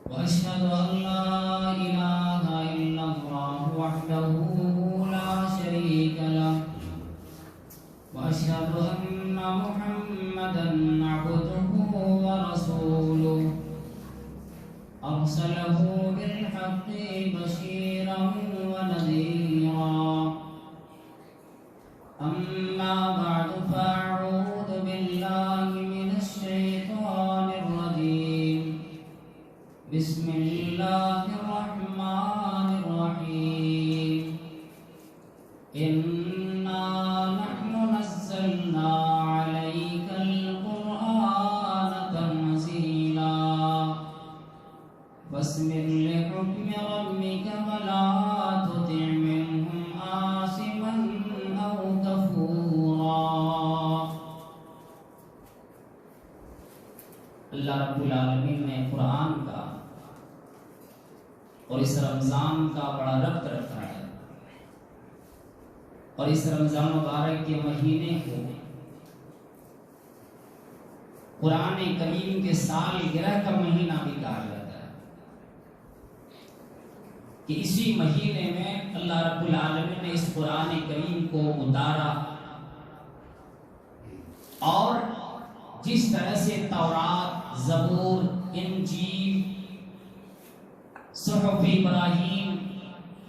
وأشهد أن لا إله إلا الله وحده لا شريك له وأشهد أن محمدا عبده ورسوله أرسله بالحق بشيرا ونذيرا أما بعد فأعوذ بالله من الشيطان الرجيم بسم الله الرحمن الرحيم إنا نحن نزلنا عليك القرآن تنزيلا فاصبر لحكم ربك ولا تطع منهم آثما أو كفورا. اللہ رب العالمین نے قرآن کا اور اس رمضان کا بڑا ربط رکھا ہے، اور اس رمضان مبارک کے مہینے کو قرآن کریم کے سال گرہ کا مہینہ بھی کہا جاتا ہے کہ اسی مہینے میں اللہ رب العالمین نے اس قرآن کریم کو اتارا، اور جس طرح سے تورات، زبور، انجیل، صحف ابراہیم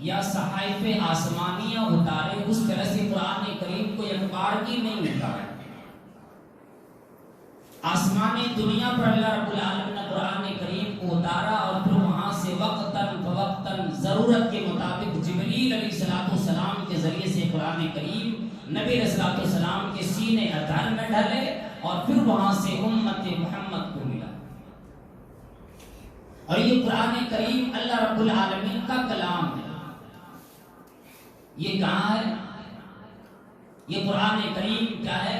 یا صحائف آسمانیہ اتارے، اس طرح سے قرآن کریم کو ایک بار کی نہیں اتارا. آسمانی دنیا پر اللہ رب العالمین نے قرآن کریم کو اتارا، اور پھر وہاں سے وقتاً فوقتاً ضرورت کے مطابق جبریل علیہ السلام کے ذریعے سے قرآن کریم نبی علیہ السلام کے سینے اذہان میں ڈھلے، اور پھر وہاں سے امت محمد کو ملا. اور یہ قرآن کریم اللہ رب العالمین کا کلام ہے. یہ کہاں ہے؟ یہ قرآن کریم کیا ہے؟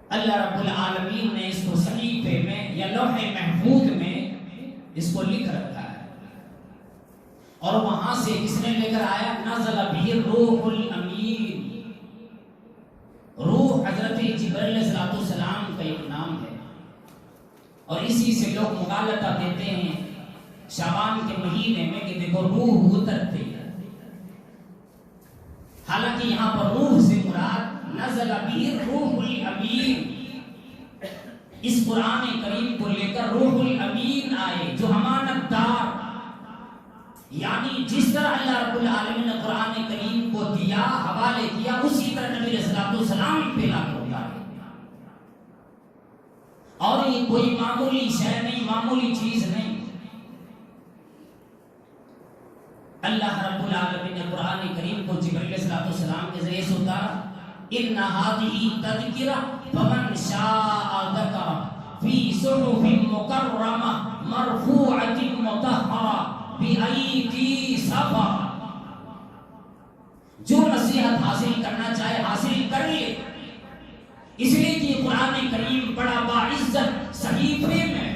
اللہ رب العالمین نے اس کو صحیفے میں یا لوح محفوظ میں اس کو لکھ رکھا ہے، اور وہاں سے کس نے لے کر آیا؟ نزل بہ الروح الامین. روح حضرت جبرائیل علیہ السلام کا ایک نام ہے، اور اسی سے لوگ مغالطہ دیتے ہیں شعبان کے مہینے میں کہ دیکھو روح اترتی ہے. حالانکہ یہاں پر روح سے مراد نزل بہ الروح الامین. اس قرآن کریم کو لے کر روح الامین آئے جو امانت دار، یعنی جس طرح اللہ رب العالمین نے قرآن کریم کو دیا، حوالے کیا، اسی طرح نبی علیہ السلام پہ لاکھ ہوتا ہے. اور یہ کوئی معمولی شے نہیں، معمولی چیز نہیں. اللہ رب العالمین نے قرآن کریم کو جبرائیل علیہ السلام کے ذریعے سے اتارا. ان هذه تذکرہ فمن شاء ذکر فی صحف مکرمہ مرفوعۃ مطہرہ بأیدی سفرہ. جو نصیحت حاصل کرنا چاہے حاصل کر لے، اس لیے کہ قرآن کریم بڑا باعزت صحیفے میں.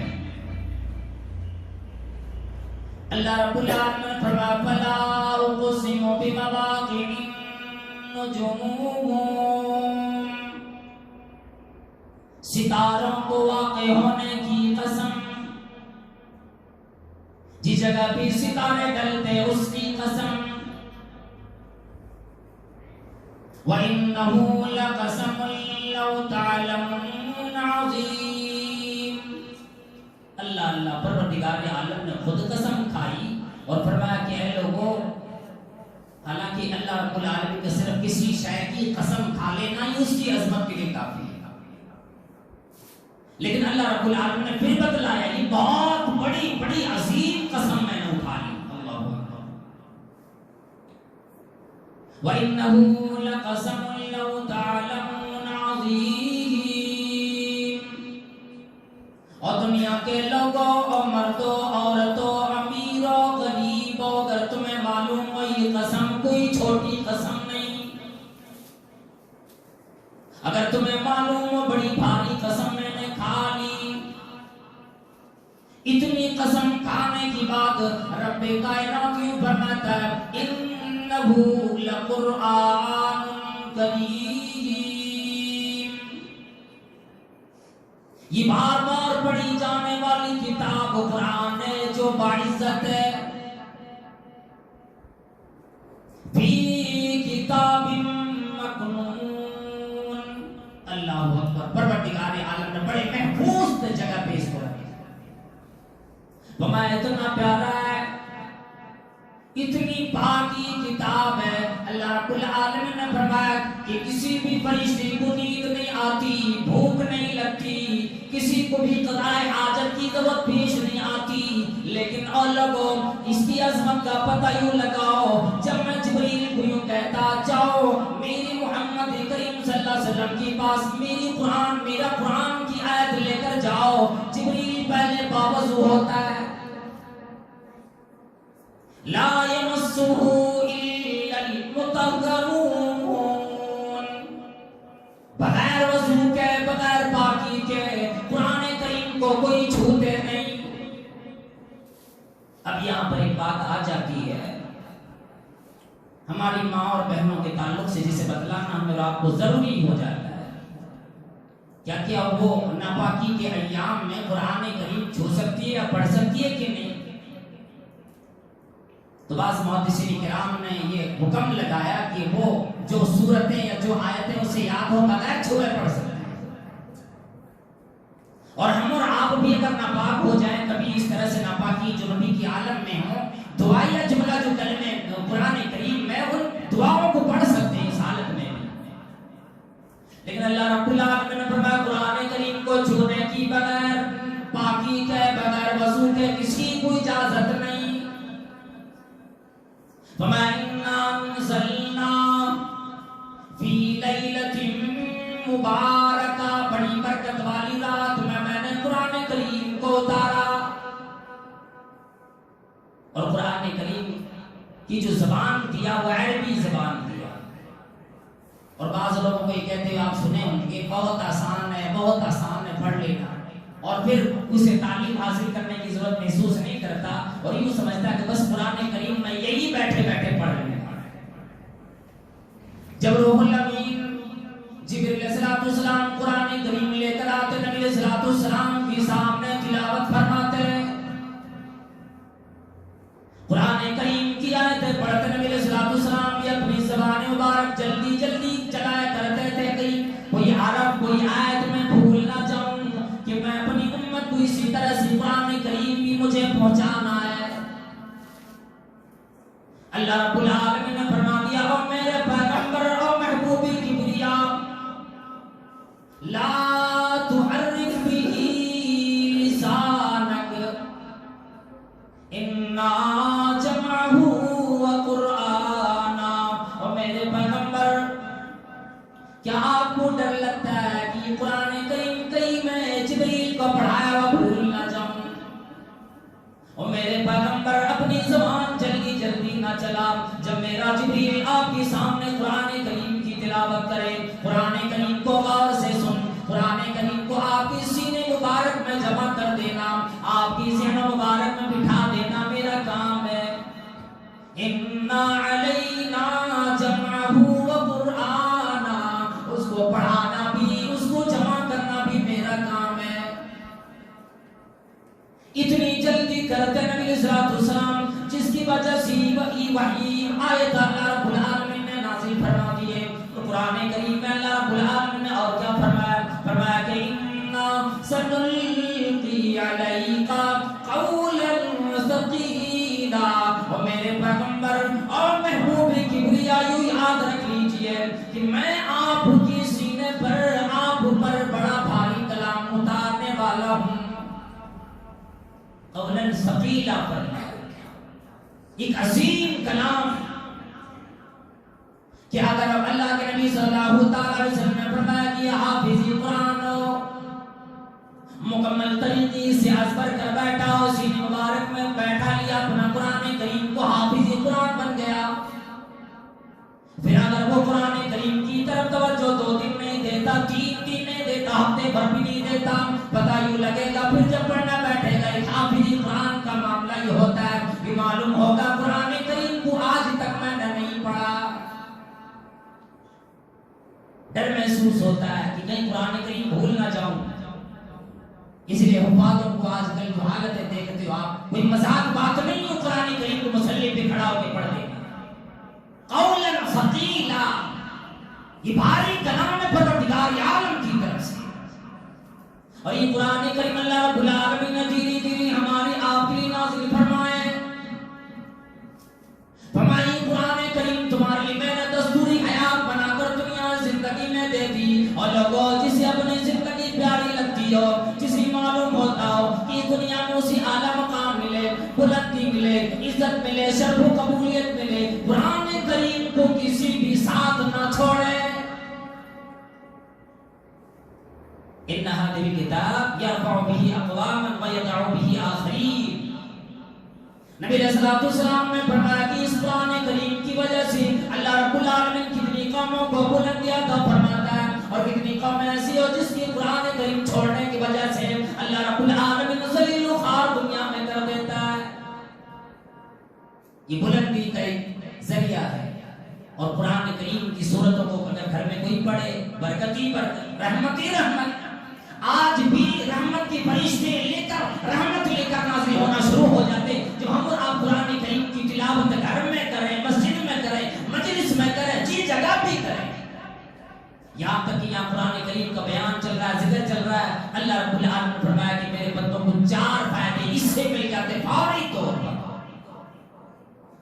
اللہ رب العالمین نے فرمایا فلا اقسم بمواقع النجوم. ستاروں کو واقع ہونے کی قسم، جس جگہ بھی ستارے ڈلتے اس کی قسم. وَإِنَّهُ لَقَسَمٌ لَوْ تَعْلَمُونَ عَظِيمٌ. اللہ پروردگار عالم نے خود قسم کھائی اور فرمایا کہ اے لوگوں، حالانکہ اللہ رب العالمین کے صرف کسی شے کی قسم کھا لینا ہی اس کی عظمت کے لیے کافی ہے، لیکن اللہ رب العالمین نے پھر بتلایا یہ بہت بڑی عظیم قسم میں نے اٹھا لی. اللہ اکبر. وَإِنَّهُ لَقَسَمٌ لَوْ تَعْلَمُونَ عَظِيمٌ. اور دنیا کے لوگوں اور مردوں، عورتوں، امیروں، غریبوں، اگر تمہیں معلوم ہو یہ قسم کوئی چھوٹی قسم نہیں، اگر تمہیں معلوم ہو بڑی بھاری قسم میں نے کھا لی. اتنی قسم کھانے کی بعد رب کائنات کیوں فرماتا ہے انہ لقرآن کریم. یہ بار بار پڑھی جانے والی کتاب وہ قرآن ہے جو باعزت ہے، فی کتاب مکنون، اللہ اکبر، پروردگار عالم نے بڑے محفوظ جگہ پہ اس کو رکھا، وما اتنا پیارا ہے، اتنی پاکی کتاب ہے۔ اللہ رب العالمین نے فرمایا کہ کسی بھی فرشتے کو نیند نہیں آتی، بھوک نہیں لگتی، کسی کو بھی قضائے حاجت کی ضرورت پیش نہیں آتی، لیکن اور لوگوں اس کی عظمت کا پتہ یوں لگاؤ، جب میں جبریل کو یوں کہتا جاؤ میری محمد کریم صلی اللہ علیہ وسلم کے پاس میرا قرآن کی آیت لے کر جاؤ، جبریل پہلے باوضو ہوتا ہے، لا یمسہ الا المطہرون، بغیر وضو کے بغیر پاکی کے قرآن کریم کو کوئی چھوتے نہیں۔ اب یہاں پر ایک بات آ جاتی ہے، ہماری ماں اور بہنوں کے تعلق سے جسے بتلانا ہمیں اور آپ کو ضروری ہو جاتا ہے، کیا وہ ناپاکی کے ایام میں قرآن کریم چھو سکتی ہے یا پڑھ سکتی ہے کہ نہیں؟ تو بعض محدثین کرام نے یہ حکم لگایا کہ وہ جو سورتیں یا جو آیتیں اسے یاد ہو بغیر چھوئے پڑھ سکتے ہیں، اور ہم اور آپ بھی اگر ناپاک ہو جائیں کبھی اس طرح سے ناپاکی جنوبی کی عالم میں ہو، دعا یا جملہ جو کلمے قرآن کریم میں ان دعاؤں کو پڑھ سکتے ہیں اس حالت میں بھی، لیکن اللہ رب العالمین نے فرمایا قرآن کریم کو چھونے کی بغیر پاکی کے بغیر وضو کے کسی کو اجازت نہیں۔ فَمَا إِنَّا أَنزَلْنَا فِي لَيْلَةٍ مُبَارَكَةٍ، بڑی برکت والی رات میں نے قرآن کریم کو اتارا، اور قرآن کریم کی جو زبان دیا وہ عربی زبان دیا، اور بعض لوگوں کو یہ کہتے ہیں آپ سنے ہوں گے بہت آسان ہے پڑھ لینا، اور پھر اسے تعلیم حاصل کرنے کی ضرورت محسوس نہیں کرتا اور یوں سمجھتا ہے کہ بس قرآن کریم میں یہی بیٹھے بیٹھے پڑھ لینا۔ جب روح الامین جبریل علیہ السلام قرآن کریم لے کر آتے نبی علیہ السلام کے سامنے تلاوت فرماتے، قرآن کریم کی آیتیں پڑھتے نبی علیہ السلام بھی اپنی زبان مبارک جلدی جلدی چلایا کرتے تھے، کہیں کوئی حرف کوئی آیت میں بھول نہ جاؤں کہ میں اپنی امت کو اسی طرح سے قرآن کریم بھی مجھے پہنچانا ہے۔ اللہ رب العالمین نے فرما دیا او میرے پیغمبر او محبوب کبریا لا تحرک به لسانک انا جمعہ وقرآنا، او میرے پیغمبر کیا آپ کو ڈر لگتا ہے کہ یہ قرآن کریم کہیں میں جبریل کو پڑھایا ہوا بھول نہ جاؤں؟ اور میرے پیغمبر اپنی زبان جلدی جلدی نہ چلا، جب میرا جبریل آپ کے سامنے قرآن کریم کی تلاوت کرے، قرآن کریم کو غور سے سن، قرآن کریم کو آپ کی سینے مبارک میں جمع کر دینا، آپ کی ذہن مبارک میں بٹھا دینا میرا کام ہے۔ اِنَّا عَلَيْنَا جَمْعَهُ وَقُرْآنَا، اس کو پڑھانا بھی اس کو جمع کرنا بھی میرا کام ہے۔ اتنی جلدی کرتے نبی علیہ السلام جس کی وجہ سے وحی آیت اللہ رب العالمین نے نازل فرما دیے، قرآن کریم میں اللہ رب العالمین نے اور کیا فرمایا کہ اِنَّا سَنُلْقِي عَلَيْكَ قَوْلًا ثَقِيلًا، اور میرے پیغمبر اور محبوب کبریا یوں یاد رکھ لیجئے کہ میں آپ کی سینے پر آپ پر بڑا بھاری کلام اتارنے والا ہوں۔ قولاً ثقیلا پر ایک عظیم کلام کہ اگر اب اللہ کے نبی صلی اللہ علیہ وسلم نے فرمایا کہ حافظ قرآن مکمل طریقے سے ازبر کر بیٹھا ہو، سینے مبارک میں بیٹھا لیا اپنا قرآن کریم کو، حافظ قرآن بن گیا، پھر اگر وہ قرآن کریم کی طرف توجہ 2 دن نہیں دیتا، 3 دن نہیں دیتا، ہفتے بھر بھی نہیں دیتا، پتہ یوں لگے گا پھر جب پڑھنا بیٹھے گا ایک حافظ قرآن کا معاملہ یہ ہوتا ہے کہ معلوم ہوگا قرآن کریم کو آج تک میں نے نہیں پڑھا، ڈر محسوس ہوتا ہے کہ کہیں قرآن کریم بھول نہ جاؤں۔ اس لیے حفاظوں کو آج کل جو حالتیں دیکھ کوئی مذاق بات نہیں ہے قرآن کریم کو مسلح پہ کھڑا ہو کے پڑھ دینا. قولا ثقیلا، یہ بھاری کلام ہے پروردگار عالم کی طرف سے. اور یہ قرآن کریم اللہ رب العالمین نے دھیرے دھیرے ہمارے آپ کے لیے نازل فرمائے. فرمائی قرآن کریم تمہارے لیے میں نے دستوری حیات بنا کر دنیا زندگی میں دے دی. اور لوگوں جسے اپنی زندگی پیاری لگتی ہو، جسے معلوم ہوتا ہو کہ دنیا میں اسی اعلیٰ مقام ملے، بلندی ملے، عزت ملے، شرف و قبولیت ملے، قرآن کریم کو کسی بھی ساتھ نہ چھوڑے. ان هذه الكتاب يرفع به اقواما ويضع به آخرين. نبی علیہ الصلوۃ والسلام نے فرمایا کہ اس قرآن کریم کی وجہ سے اللہ رب العالمین کتنی قوموں کو بلندی عطا فرماتا ہے، اور کتنی قومیں ایسی ہو جس کی قرآن کریم چھوڑنے کی وجہ سے اللہ رب العالمین ذلیل و خوار دنیا میں کر دیتا ہے. یہ بلندی کا ایک ذریعہ ہے. اور قرآن کریم کی سورتوں کو اگر گھر میں کوئی پڑھے برکتی برکت، رحمتی رحمت. آج بھی رحمت کے فرشتے لے کر رحمت لے کر نازل ہونا شروع ہو جاتے. جو ہم اور آپ قرآن کریم کی تلاوت گھر میں کریں، مسجد میں کریں، مجلس میں کریں، جی جگہ بھی کریں. یہاں تک کہ یہاں قرآن کریم کا بیان چل رہا ہے، ذکر چل رہا ہے، اللہ رب العالمین نے فرمایا کہ میرے بندوں کو 4 فائدے اس سے مل جاتے فوری طور پر.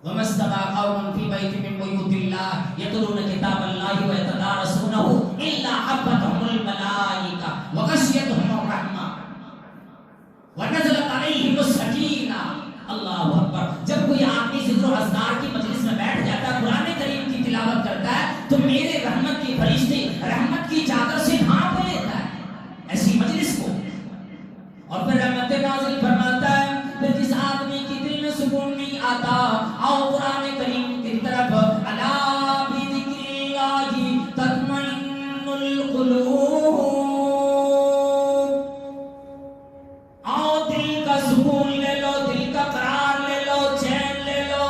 وَمَا اسْتَطَاعَ قَوْمٌ فِي بَيْتٍ مِّن بُيُوتِ اللَّهِ يَتْلُونَ كِتَابَ اللَّهِ وَيَتَدَارَسُونَهُ إِلَّا حَفَّتْهُمُ الْمَلَائِكَةُ وَغَشِيَتْهُمُ الرَّحْمَةُ وَنَزَلَتْ عَلَيْهِمُ السَّكِينَةُ. اللہ اکبر. جب کوئی آدمی ذکر و اذکار کی مجلس میں بیٹھ جاتا ہے، قرآن کریم کی تلاوت کرتا ہے، تو میرے رحمت کے فرشتے رحمت کی چادر سے ڈھانپ لیتا ہے ایسی مجلس کو، اور پھر رحمت نازل فرماتا ہے. پھر جس آدمی کی دل میں سکون نہیں آتا، آؤ قرآن کریم کی طرف. الا بذکر اللہ تطمئن القلوب. آؤ دل کا سکون لے لو، دل کا قرار لے لو، چین لے لو.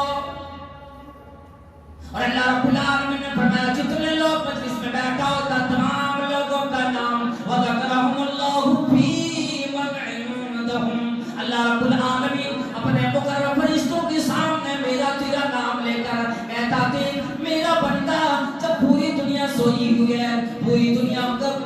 اور اللہ رب العالمین نے فرمایا جتنے لوگ مجلس میں بیٹھا ہوتا تمام لوگوں کا نام وذکرہم اللہ فی من عندہم. اللہ رب العالمین اپنے مقرب فرشتوں کے سامنے میرا تیرا نام لے کر کہتا کہ میرا بندہ جب پوری دنیا سوئی ہوئی ہے، پوری دنیا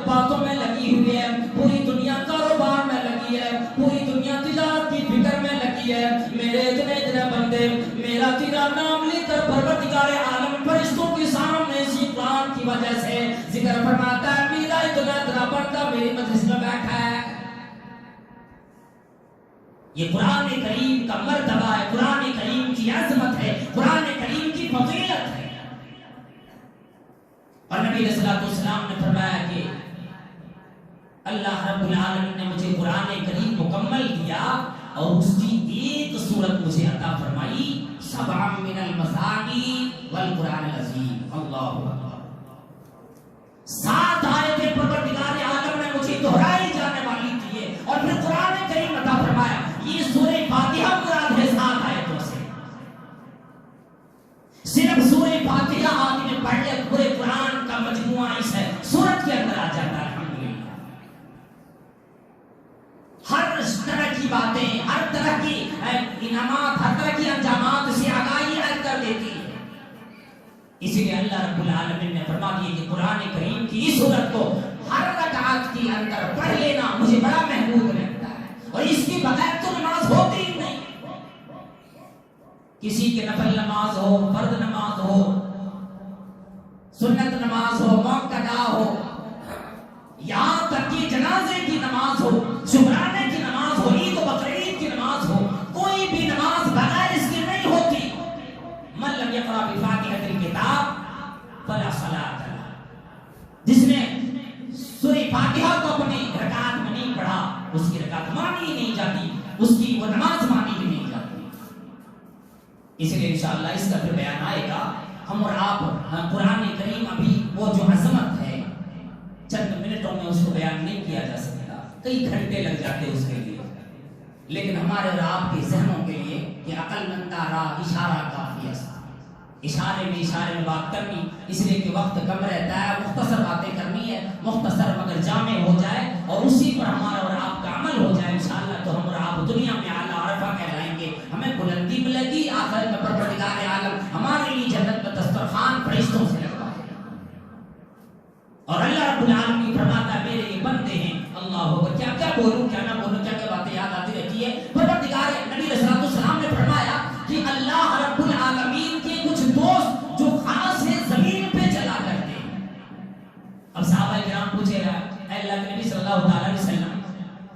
باتوں میں لگی ہوئی ہے، پوری دنیا کاروبار میں لگی ہے، پوری دنیا تجارت کی فکر میں لگی ہے، میرے اتنے بندے میرا تیرا نام لے کر پروردگار عالم فرشتوں کے سامنے اسی قرآن کی وجہ سے ذکر فرماتا ہے میرا اتنا بندہ میری مجلس میں بیٹھا ہے. یہ قرآن کریم کا مرتبہ ہے، قرآن کریم کی عظمت ہے، قرآن کریم کی فضیلت ہے. اور نبی علیہ الصلوۃ والسلام نے فرمایا کہ اللہ رب العالمین نے مجھے قرآن کریم مکمل دیا اور اس کی ایک سورت مجھے عطا فرمائی، 7 من المثانی والقرآن العظیم. اللہ اکبر. 7 آیتیں پروردگار عالم نے مجھے دہرائی جانے والی تھی اور پھر قرآن کریم عطا فرمایا. یہ سورہ فاتحہ مراد ہے 7 آیتوں سے. صرف سورہ فاتحہ آدمی پڑھ لے پورے قرآن کا مجموعہ اس ہے سورت کے اندر آ جاتا ہے. الحمدللہ ہر طرح کی باتیں، ہر طرح کی انعامات، ہر طرح کی انجامات سے آگاہی کر دیتی ہے. اسی لیے اللہ رب العالمین نے فرما دیا کہ قرآن کریم کی اس سورت کو ہر رکعت کے اندر پڑھ لینا مجھے بڑا محبوب لگتا ہے، اور اس کے بغیر تو نماز ہوتی ہی نہیں. کسی کے نفل نماز ہو، فرض نماز ہو، سنت نماز ہو، موقع ہو، یہاں تک کہ جنازے کی نماز ہو، شکرانے کی نماز ہو، عید و بقرعید کی نماز ہو، کوئی بھی نماز بغیر اس کی نہیں ہوتی. من لم یقرأ بفاتحۃ الکتاب فلا صلاۃ لہ. جس نے سورہ فاتحہ کو اپنی رکعت میں نہیں پڑھا اس کی رکعت مانی ہی نہیں جاتی، اس کی وہ نماز مانی ہی نہیں جاتی. اس لیے انشاءاللہ اس کا پھر بیان آئے گا. ہم اور آپ قرآن کریم ابھی وہ جو عظمت ہے چند منٹوں میں اس کو بیان نہیں کیا جا سکتا، کئی گھنٹے لگ جاتے اس کے لیے. لیکن ہمارے اور آپ کے ذہنوں کے لیے یہ عقل مندہ راہ اشارہ کافی ہے. اشارے میں بات کرنی، اس لیے کہ وقت کم رہتا ہے، مختصر باتیں کرنی ہے، مختصر مگر جامع ہو جائے اور اسی پر ہمارا اور آپ کا عمل ہو جائے انشاءاللہ تو ہم اور آپ دنیا میں اعلیٰ عرفہ کہلائیں بولوں کیا نہ بولوں، کیا کیا باتیں یاد آتی رہتی ہے. پروردگار نبی علیہ الصلوۃ والسلام نے فرمایا کہ اللہ رب العالمین کے کچھ دوست جو خاص ہے زمین پہ چلا کرتے ہیں. اب صحابہ کرام پوچھے رہا اے اللہ کے نبی صلی اللہ علیہ وسلم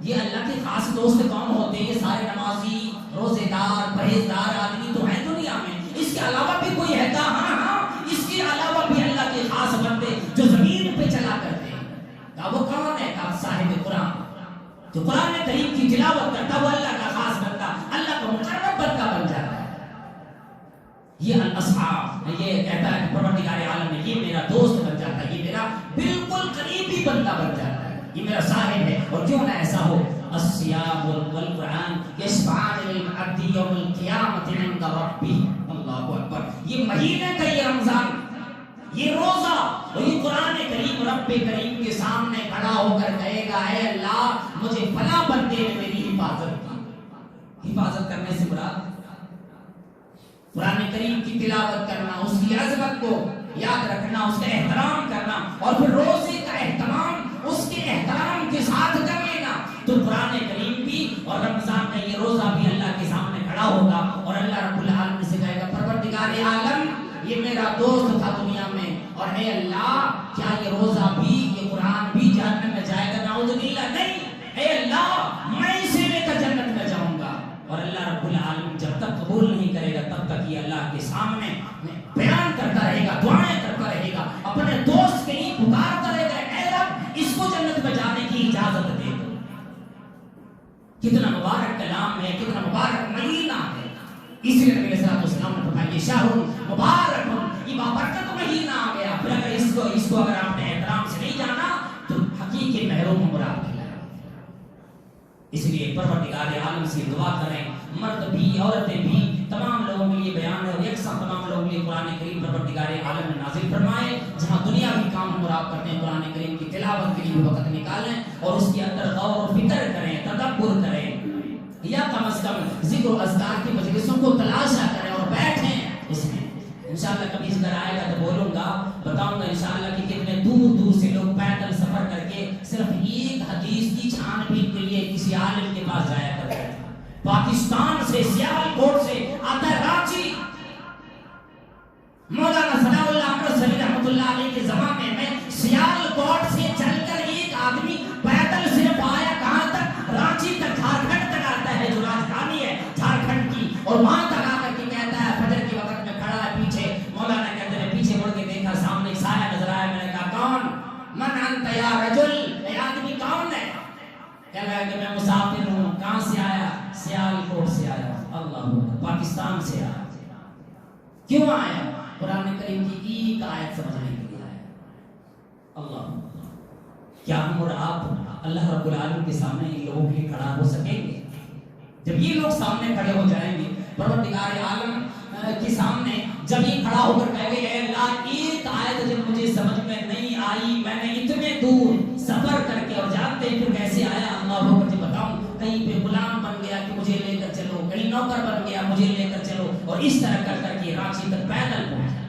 یہ اللہ کے خاص دوست کون ہوتے ہیں؟ یہ سارے نمازی روزے دار پرہیزگار آدمی تو ہیں دنیا میں، اس کے علاوہ بھی کوئی ہے کہا؟ ہاں ہاں اس کے علاوہ بھی اللہ کے خاص بندے جو زمین پہ چلا کرتے ہیں. کہا وہ کون ہے؟ کہا صاحب قرآن، جو قرآن کریم کی تلاوت کرتا وہ اللہ کا خاص بندہ، اللہ کا مقرب بندہ بن جاتا ہے. یہ الاصحاب، یہ کہتا ہے پروردگار عالم نے یہ میرا دوست بن جاتا ہے، یہ میرا بالکل قریبی بندہ بن جاتا ہے، یہ میرا صاحب ہے. اور کیوں نہ ایسا ہو، الصیام والقرآن یشفعان للعبد یوم القیامۃ عند ربہ. اللہ اکبر. یہ مہینے کا یہ رمضان، یہ روزہ اور یہ قرآن کریم رب کریم کے سامنے کھڑا ہو کر کہے گا اے اللہ مجھے فلاں بندے نے میری حفاظت کی. حفاظت کرنے سے مراد قرآن کریم کی تلاوت کرنا، اس کی عظمت کو یاد رکھنا، اس کا احترام کرنا، اور پھر روزے کا اہتمام اس کے احترام کے ساتھ کر لینا. تو قرآن کریم بھی اور رمضان کا یہ روزہ بھی اللہ کے سامنے کھڑا ہوگا اور اللہ رب العالمین سے کہے گا پروردگار عالم یہ میرا دوست تھا دنیا میں، اور اے اللہ کیا یہ روزہ بھی یہ قرآن بھی جہنم میں جائے گا؟ نعوذ باللہ نہیں، اے اللہ میں اسے لے کر جنت میں جاؤں گا. اور اللہ رب العالمین جب تک قبول نہیں کرے گا تب تک یہ اللہ کے سامنے بیان کرتا رہے گا، دعائیں کرتا رہے گا، اپنے دوست کے لیے پکارتا رہے گا اے رب اس کو جنت میں جانے کی اجازت دے دو. کتنا مبارک کلام ہے، کتنا مبارک مہینہ ہے. اس لیے نبی صلی اللہ علیہ وسلم نے فرمایا یہ شہر مبارک، یہ بابرکت مہینہ آ گیا. پھر اگر اس کو اگر آپ نے احترام سے نہیں جانا تو حقیقی محروم مراد ہے. اس لیے پروردگار عالم سے دعا کریں، مرد بھی عورتیں بھی تمام لوگوں کے لیے بیان ہے اور یکساں تمام لوگوں کے لیے قرآن کریم پروردگار عالم نے نازل فرمائے. جہاں دنیاوی کام مراد کرتے ہیں قرآن کریم کی تلاوت کے لیے وقت نکالیں اور اس کے اندر غور و فکر کریں، تدبر کریں، یا کم از کم ذکر و اذکار کی مجلسوں کو تلاشا کریں اور بیٹھیں اس میں. انشاءاللہ کبھی اس طرح آئے گا تو بولوں گا، بتاؤں گا انشاءاللہ کہ کتنے دور دور سے لوگ پیدل سفر کر کے صرف ایک حدیث کی چھان بین کے لیے کسی عالم کے پاس جایا کرتے ہیں. پاکستان سے سیالکوٹ سے آتا ہے رانچی. مولانا ثناء اللہ امرتسری رحمۃ اللہ علیہ کے زمانے میں سیالکوٹ سے چل کر ایک آدمی پیدل صرف آیا کہاں تک؟ رانچی تک، جھارکھنڈ تک آتا ہے جو راجدھانی ہے جھارکھنڈ کی، اور وہاں تک آ کر کے کہتا ہے فجر کے وقت میں کھڑا ہے پیچھے. مولانا کہتے ہیں پیچھے مڑ کے دیکھا سامنے ایک سایہ نظر آیا. میں نے کہا کون؟ من انت یا رجل، اے آدمی کون ہے؟ کہہ رہا ہے کہ میں مسافر ہوں. کہاں سے آیا؟ سیالکوٹ سے آیا. اللہ پاکستان سے آیا. کیوں آیا؟ قرآن کریم کی ایک آیت سمجھنے کے لیے آیا. اللہ کیا ہم اور آپ اللہ رب العالمین کے سامنے ان لوگوں کے لیے کھڑا ہو سکیں گے؟ جب یہ لوگ سامنے کھڑے ہو جائیں گے پروردگار عالم کے سامنے، جب یہ کھڑا ہو کر کہے گا اے اللہ ایک آیت جب مجھے سمجھ میں نہیں آئی، میں نے اتنے دور سفر کر کے، اور جانتے ہیں پھر کیسے آیا اللہ کو مجھے بتاؤں، کہیں پہ غلام بن گیا کہ مجھے لے کر چلو، کہیں نوکر بن گیا مجھے لے کر چلو، اور اس طرح کر کر کے رانچی تک پیدل پہنچا.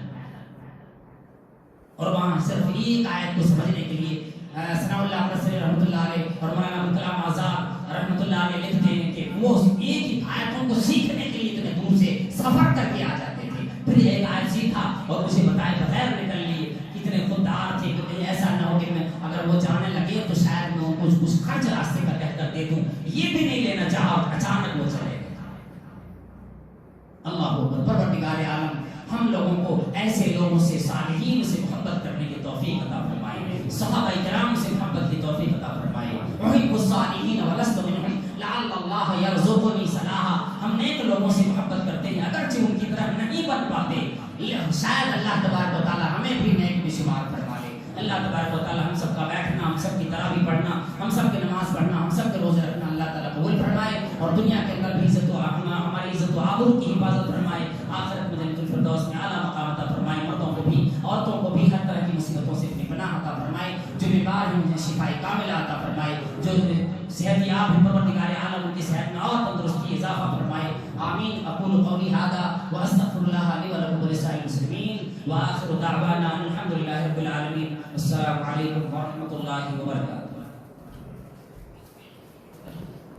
اور وہاں صرف ایک آیت کو سمجھنے کے لیے ثناء اللہ امرتسری رحمۃ اللہ علیہ اور مولانا ابوالکلام آزاد رحمۃ اللہ علیہ لکھتے ہیں کہ وہ ایک ہی آیتوں کو سیکھنے کے لیے اتنے دور سے سفر کر کے آ جاتے تھے. پھر ایک آیت سیکھا اور اسے بتائے بغیر نکل لیے. کتنے خوددار تھے کہ ایسا نہ ہو کہ میں اگر وہ جانے لگے تو شاید میں کچھ خرچ راستے کا کہہ کر دے دوں، یہ بھی نہیں لینا چاہا، اچانک وہ چلے گئے. اللہ اکبر. پروردگار عالم ہم لوگوں کو ایسے لوگوں سے، صالحین سے محبت کرنے کی توفیق عطا فرمائے، صحابہ کرام سے محبت کی توفیق عطا فرمائے. احب الصالحین ولست منهم لعل اللہ یرزقنی صلاحا. ہم نیک لوگوں سے محبت کرتے ہیں اگرچہ ان کی طرح نہیں بن پاتے، شاید اللہ تبارک و تعالی ہمیں بھی نیک میں شمار فرما لے. اللہ تبارک و تعالی ہم سب کا بیٹھنا، ہم سب کی تراویح پڑھنا، ہم سب کی نماز پڑھنا، ہم سب کے روزے رکھنا اللہ تعالی قبول فرمائے، اور دنیا کے اندر بھی عزت و ہماری عزت و آبرو کی حفاظت فرمائے. آخرت میں جنت الفردوس میں اعلیٰ مقام عطا فرمائے. مردوں کو بھی عورتوں کو بھی ہر طرح کی مصیبتوں سے اپنی پناہ عطا فرمائے. جو بیمار ہیں انہیں شفاء کاملہ عطا فرمائے. جو صحت یاب ہیں پروردگار عالم ان کی صحت میں اور تندرستی اضافہ فرمائے. آمین. اقول قولی ھذا واستغفر اللہ لی ولکم ولسائر المسلمین وآخر دعوانا الحمد للہ رب العالمین. السلام علیکم ورحمۃ اللہ وبرکاتہ.